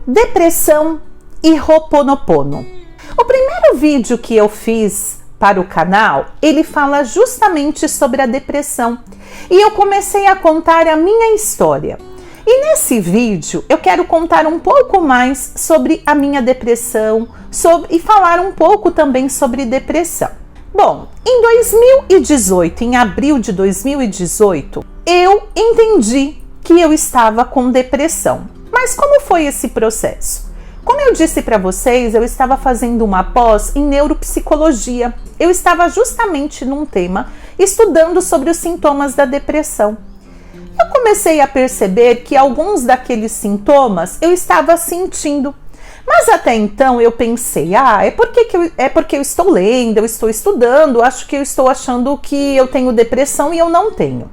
Depressão e Ho'oponopono. O primeiro vídeo que eu fiz para o canal, ele fala justamente sobre a depressão. E eu comecei a contar a minha história. E nesse vídeo eu quero contar um pouco mais sobre a minha depressão e falar um pouco também sobre depressão. Bom, em 2018, em abril de 2018, eu entendi que eu estava com depressão. Mas como foi esse processo? Como eu disse para vocês, eu estava fazendo uma pós em neuropsicologia. Eu estava justamente num tema estudando sobre os sintomas da depressão. Eu comecei a perceber que alguns daqueles sintomas eu estava sentindo. Mas até então eu pensei, é porque eu estou lendo, eu estou estudando, acho que eu estou achando que eu tenho depressão e eu não tenho.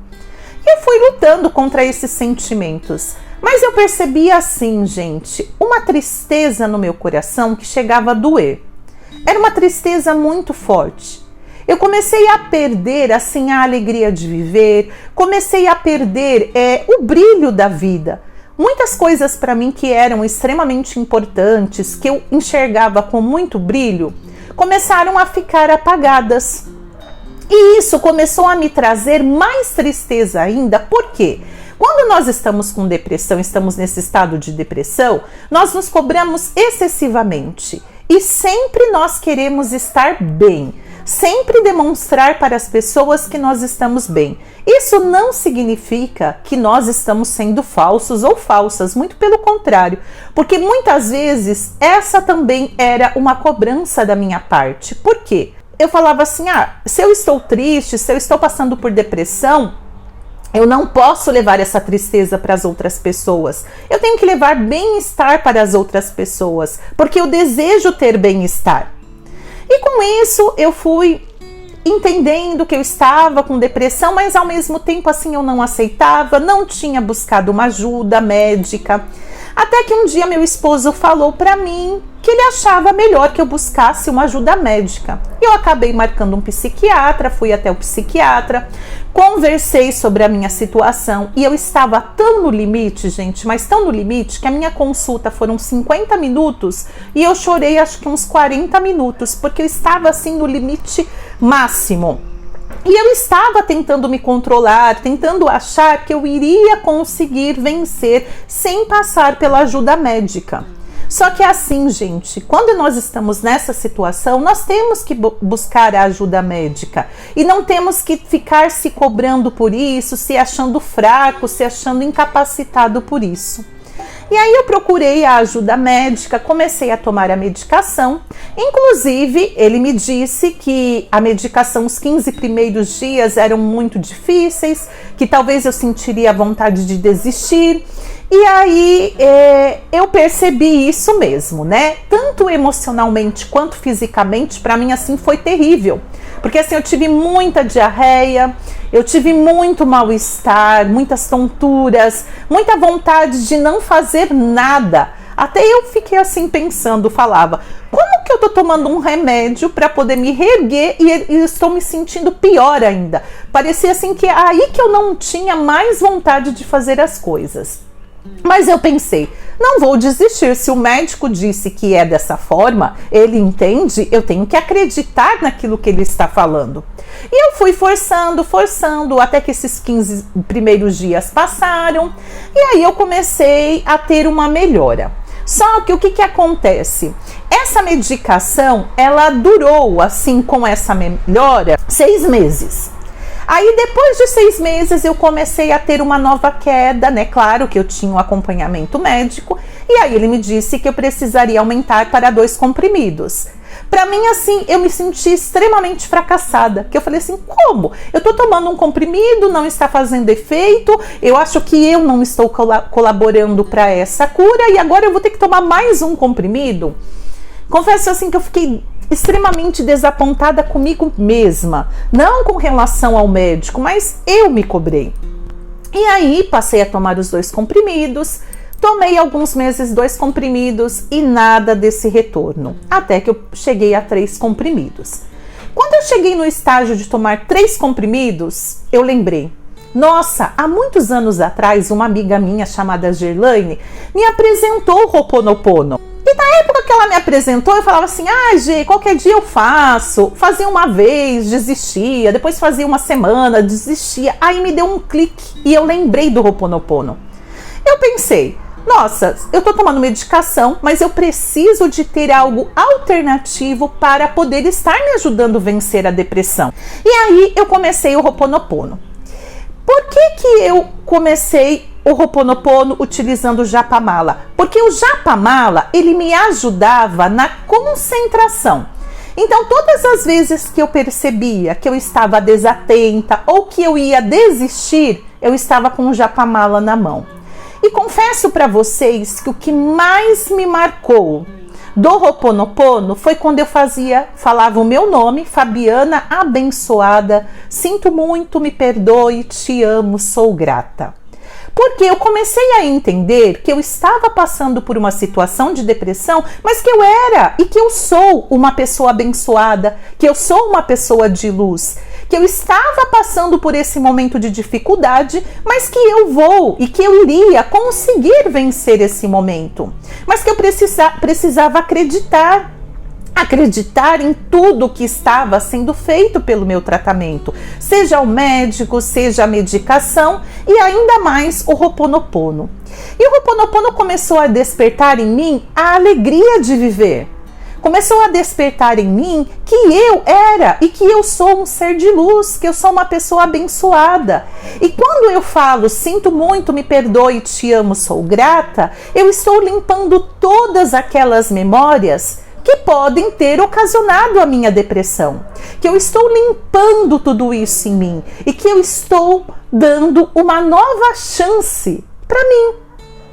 E eu fui lutando contra esses sentimentos. Mas eu percebi assim, gente, uma tristeza no meu coração que chegava a doer. Era uma tristeza muito forte. Eu comecei a perder assim a alegria de viver, comecei a perder o brilho da vida. Muitas coisas para mim que eram extremamente importantes, que eu enxergava com muito brilho, começaram a ficar apagadas. E isso começou a me trazer mais tristeza ainda, por quê? Quando nós estamos com depressão, estamos nesse estado de depressão, nós nos cobramos excessivamente e sempre nós queremos estar bem, sempre demonstrar para as pessoas que nós estamos bem. Isso não significa que nós estamos sendo falsos ou falsas, muito pelo contrário, porque muitas vezes essa também era uma cobrança da minha parte. Por quê? Eu falava assim, se eu estou triste, se eu estou passando por depressão, eu não posso levar essa tristeza para as outras pessoas. Eu tenho que levar bem-estar para as outras pessoas, porque eu desejo ter bem-estar. E com isso eu fui entendendo que eu estava com depressão, mas ao mesmo tempo assim eu não aceitava, não tinha buscado uma ajuda médica. Até que um dia meu esposo falou para mim que ele achava melhor que eu buscasse uma ajuda médica. Eu acabei marcando um psiquiatra, fui até o psiquiatra, conversei sobre a minha situação e eu estava tão no limite, gente, mas tão no limite que a minha consulta foram 50 minutos e eu chorei acho que uns 40 minutos, porque eu estava assim no limite máximo. E eu estava tentando me controlar, tentando achar que eu iria conseguir vencer sem passar pela ajuda médica. Só que assim, gente, quando nós estamos nessa situação, nós temos que buscar a ajuda médica. E não temos que ficar se cobrando por isso, se achando fraco, se achando incapacitado por isso. E aí eu procurei a ajuda médica, comecei a tomar a medicação. Inclusive, ele me disse que a medicação, os 15 primeiros dias eram muito difíceis, que talvez eu sentiria vontade de desistir. E aí eu percebi isso mesmo, né? Tanto emocionalmente quanto fisicamente, para mim assim foi terrível. Porque assim, eu tive muita diarreia, eu tive muito mal-estar, muitas tonturas, muita vontade de não fazer nada. Até eu fiquei assim pensando, falava, como que eu tô tomando um remédio para poder me reerguer e estou me sentindo pior ainda? Parecia assim que aí que eu não tinha mais vontade de fazer as coisas. Mas eu pensei, não vou desistir, se o médico disse que é dessa forma, ele entende, eu tenho que acreditar naquilo que ele está falando. E eu fui forçando, até que esses 15 primeiros dias passaram, e aí eu comecei a ter uma melhora. Só que o que acontece? Essa medicação, ela durou, assim, com essa melhora, 6 meses. Aí depois de 6 meses eu comecei a ter uma nova queda, né? Claro que eu tinha um acompanhamento médico e aí ele me disse que eu precisaria aumentar para 2 comprimidos. Para mim assim, eu me senti extremamente fracassada, que eu falei assim, como? Eu tô tomando um comprimido, não está fazendo efeito, eu acho que eu não estou colaborando para essa cura e agora eu vou ter que tomar mais um comprimido? Confesso assim que eu fiquei extremamente desapontada comigo mesma, não com relação ao médico, mas eu me cobrei. E aí passei a tomar os 2 comprimidos, tomei alguns meses 2 comprimidos e nada desse retorno, até que eu cheguei a 3 comprimidos. Quando eu cheguei no estágio de tomar 3 comprimidos, eu lembrei, Nossa, há muitos anos atrás, uma amiga minha chamada Gerlaine me apresentou o Ho'oponopono. E na época que ela me apresentou, eu falava assim, Gê, qualquer dia eu faço. Fazia uma vez, desistia, depois fazia uma semana, desistia. Aí me deu um clique e eu lembrei do Ho'oponopono. Eu pensei, nossa, eu tô tomando medicação, mas eu preciso de ter algo alternativo para poder estar me ajudando a vencer a depressão. E aí eu comecei o Ho'oponopono. Por que eu comecei o Ho'oponopono utilizando o Japamala? Porque o Japamala, ele me ajudava na concentração. Então, todas as vezes que eu percebia que eu estava desatenta ou que eu ia desistir, eu estava com o Japamala na mão. E confesso para vocês que o que mais me marcou do Ho'oponopono foi quando eu falava o meu nome, Fabiana abençoada, sinto muito, me perdoe, te amo, sou grata. Porque eu comecei a entender que eu estava passando por uma situação de depressão, mas que eu era e que eu sou uma pessoa abençoada, que eu sou uma pessoa de luz, que eu estava passando por esse momento de dificuldade, mas que eu vou e que eu iria conseguir vencer esse momento. Mas que eu precisava acreditar em tudo que estava sendo feito pelo meu tratamento, seja o médico, seja a medicação e ainda mais o Ho'oponopono. E o Ho'oponopono começou a despertar em mim a alegria de viver. Começou a despertar em mim que eu era e que eu sou um ser de luz, que eu sou uma pessoa abençoada. E quando eu falo, sinto muito, me perdoe, te amo, sou grata, eu estou limpando todas aquelas memórias que podem ter ocasionado a minha depressão, que eu estou limpando tudo isso em mim e que eu estou dando uma nova chance para mim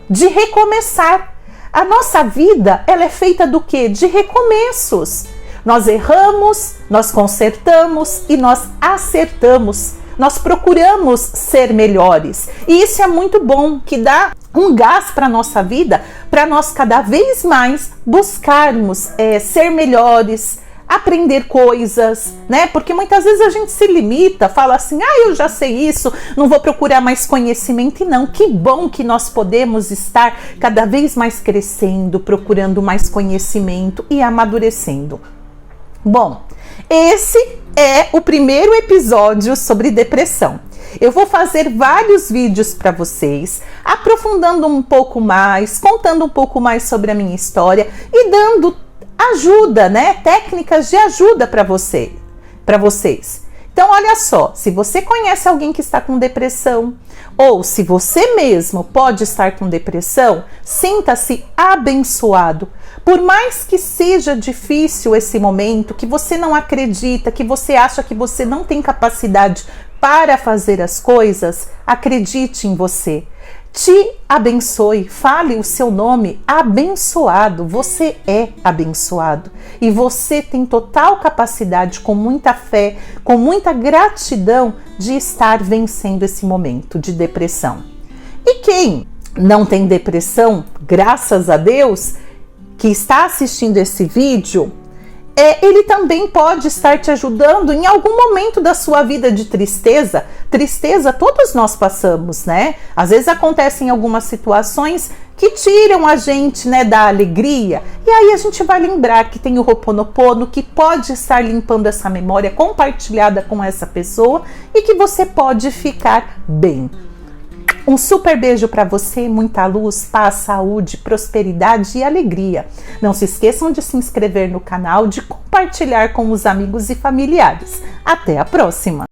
de recomeçar. A nossa vida, ela é feita do quê? De recomeços. Nós erramos, nós consertamos e nós acertamos. Nós procuramos ser melhores. E isso é muito bom, que dá um gás para a nossa vida, para nós cada vez mais buscarmos ser melhores, aprender coisas, né? Porque muitas vezes a gente se limita, fala assim, eu já sei isso, não vou procurar mais conhecimento. E não, que bom que nós podemos estar cada vez mais crescendo, procurando mais conhecimento e amadurecendo. Bom, esse é o primeiro episódio sobre depressão. Eu vou fazer vários vídeos para vocês, aprofundando um pouco mais, contando um pouco mais sobre a minha história e dando ajuda, né? Técnicas de ajuda para vocês. Então, olha só, se você conhece alguém que está com depressão, ou se você mesmo pode estar com depressão, sinta-se abençoado. Por mais que seja difícil esse momento, que você não acredita, que você acha que você não tem capacidade para fazer as coisas, acredite em você. Te abençoe, fale o seu nome abençoado, você é abençoado e você tem total capacidade, com muita fé, com muita gratidão, de estar vencendo esse momento de depressão. E quem não tem depressão, graças a Deus, que está assistindo esse vídeo, ele também pode estar te ajudando em algum momento da sua vida de tristeza. Tristeza todos nós passamos, né? Às vezes acontecem algumas situações que tiram a gente, né, da alegria. E aí a gente vai lembrar que tem o Ho'oponopono, que pode estar limpando essa memória compartilhada com essa pessoa e que você pode ficar bem. Um super beijo para você, muita luz, paz, saúde, prosperidade e alegria. Não se esqueçam de se inscrever no canal, de compartilhar com os amigos e familiares. Até a próxima!